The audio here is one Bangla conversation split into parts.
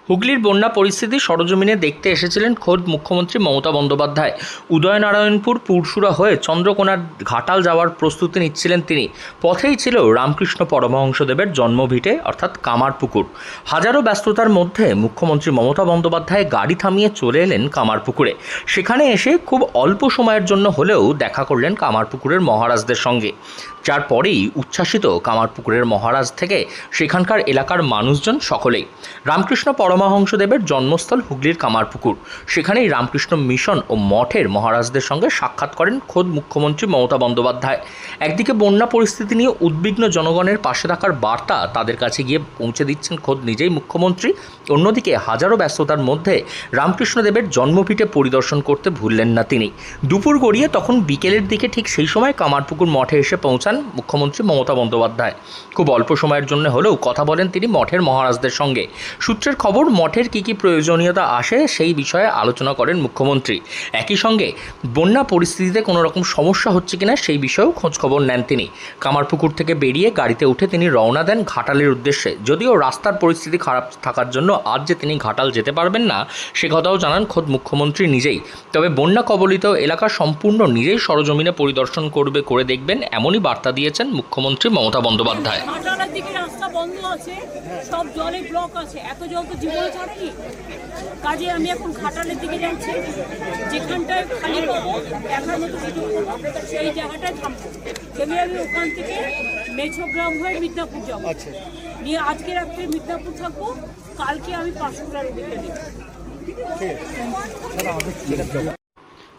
হুগলির বন্যা পরিস্থিতি সরজমিনে দেখতে এসেছিলেন খোদ মুখ্যমন্ত্রী মমতা বন্দ্যোপাধ্যায়। উদয়নারায়ণপুর পুরসুরা হয়ে চন্দ্রকোনার ঘাটাল যাওয়ার প্রস্তুতি নিচ্ছিলেন তিনি। পথেই ছিল রামকৃষ্ণ পরমহংসদেবের জন্মভিটে অর্থাৎ কামারপুকুর। হাজারো ব্যস্ততার মধ্যে মুখ্যমন্ত্রী মমতা বন্দ্যোপাধ্যায় গাড়ি থামিয়ে চলে এলেন কামারপুকুরে। সেখানে এসে খুব অল্প সময়ের জন্য হলেও দেখা করলেন কামারপুকুরের মহারাজদের সঙ্গে, যার পরেই উচ্ছ্বাসিত কামারপুকুরের মহারাজ থেকে সেখানকার এলাকার মানুষজন সকলেই। রামকৃষ্ণ পরমহংসদেবের জন্মস্থল হুগলির কামারপুকুর। সেখানেই রামকৃষ্ণ মিশন ও মঠের মহারাজদের সঙ্গে সাক্ষাৎ করেন খোদ মুখ্যমন্ত্রী মমতা বন্দ্যোপাধ্যায়। একদিকে বন্যা পরিস্থিতি নিয়ে উদ্বিগ্ন জনগণের পাশে থাকার বার্তা তাদের কাছে গিয়ে পৌঁছে দিচ্ছেন খোদ নিজেই মুখ্যমন্ত্রী। অন্যদিকে হাজারো ব্যস্ততার মধ্যে রামকৃষ্ণদেবের জন্মভিটে পরিদর্শন করতে ভুললেন না তিনি। দুপুর গড়িয়ে তখন বিকেলের দিকে ঠিক সেই সময় কামারপুকুর মঠে এসে পৌঁছান মুখ্যমন্ত্রী মমতা বন্দ্যোপাধ্যায়। খুব অল্প সময়ের জন্য হলেও কথা বলেন তিনি মঠের মহারাজদের সঙ্গে। সূত্রের খবর, মঠের কী কী প্রয়োজনীয়তা আসে সেই বিষয়ে আলোচনা করেন মুখ্যমন্ত্রী। একই সঙ্গে বন্যা পরিস্থিতিতে কোনো রকম সমস্যা হচ্ছে কিনা সেই বিষয়েও খোঁজখবর নেন তিনি। কামারপুকুর থেকে বেরিয়ে গাড়িতে উঠে তিনি রওনা দেন ঘাটালের উদ্দেশ্যে। যদিও রাস্তার পরিস্থিতি খারাপ থাকার জন্য আজ যে তিনি ঘাটাল যেতে পারবেন না সে কথাও জানান খোদ মুখ্যমন্ত্রী নিজেই। তবে বন্যা কবলিত এলাকা সম্পূর্ণ নিজেই সরজমিনে পরিদর্শন করে দেখবেন, এমনই বার্তা দিয়েছেন মুখ্যমন্ত্রী মমতা বন্দ্যোপাধ্যায়। ঘাটালের দিকে রাস্তা বন্ধ আছে, সব জলে ব্লক আছে, এত জল তো জীবনে ছাড়েনি। কাজে আমি এখন ঘাটালের দিকে যাচ্ছি, যেখানটায় খালি পাবো দেখার মতো কিছু সেই জায়গাটায় থামবো। থেমে আমি ওখান থেকে মেছোগ্রাম হয়ে মিদনাপুর যাবো, নিয়ে আজকে রাত্রে মিদনাপুর থাকবো, কালকে আমি পাঁশকুড়ার দিকে নেবো।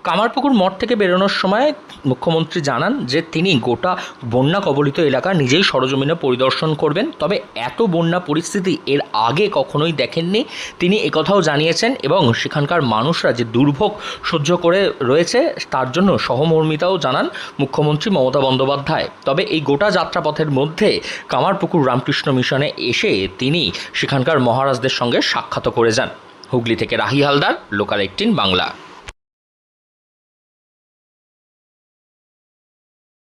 কামারপুকুর মঠ থেকে বেরোনোর সময় মুখ্যমন্ত্রী জানান যে তিনি গোটা বন্যা কবলিত এলাকা নিজেই সরজমিনে পরিদর্শন করবেন। তবে এত বন্যা পরিস্থিতি এর আগে কখনোই দেখেননি তিনি, একথাও জানিয়েছেন। এবং সেখানকার মানুষরা যে দুর্ভোগ সহ্য করে রয়েছে তার জন্য সহমর্মিতাও জানান মুখ্যমন্ত্রী মমতা বন্দ্যোপাধ্যায়। তবে এই গোটা যাত্রাপথের মধ্যে কামারপুকুর রামকৃষ্ণ মিশনে এসে তিনি সেখানকার মহারাজদের সঙ্গে সাক্ষাৎ করে যান। হুগলি থেকে রাহি হালদার, লোকাল 18 বাংলা।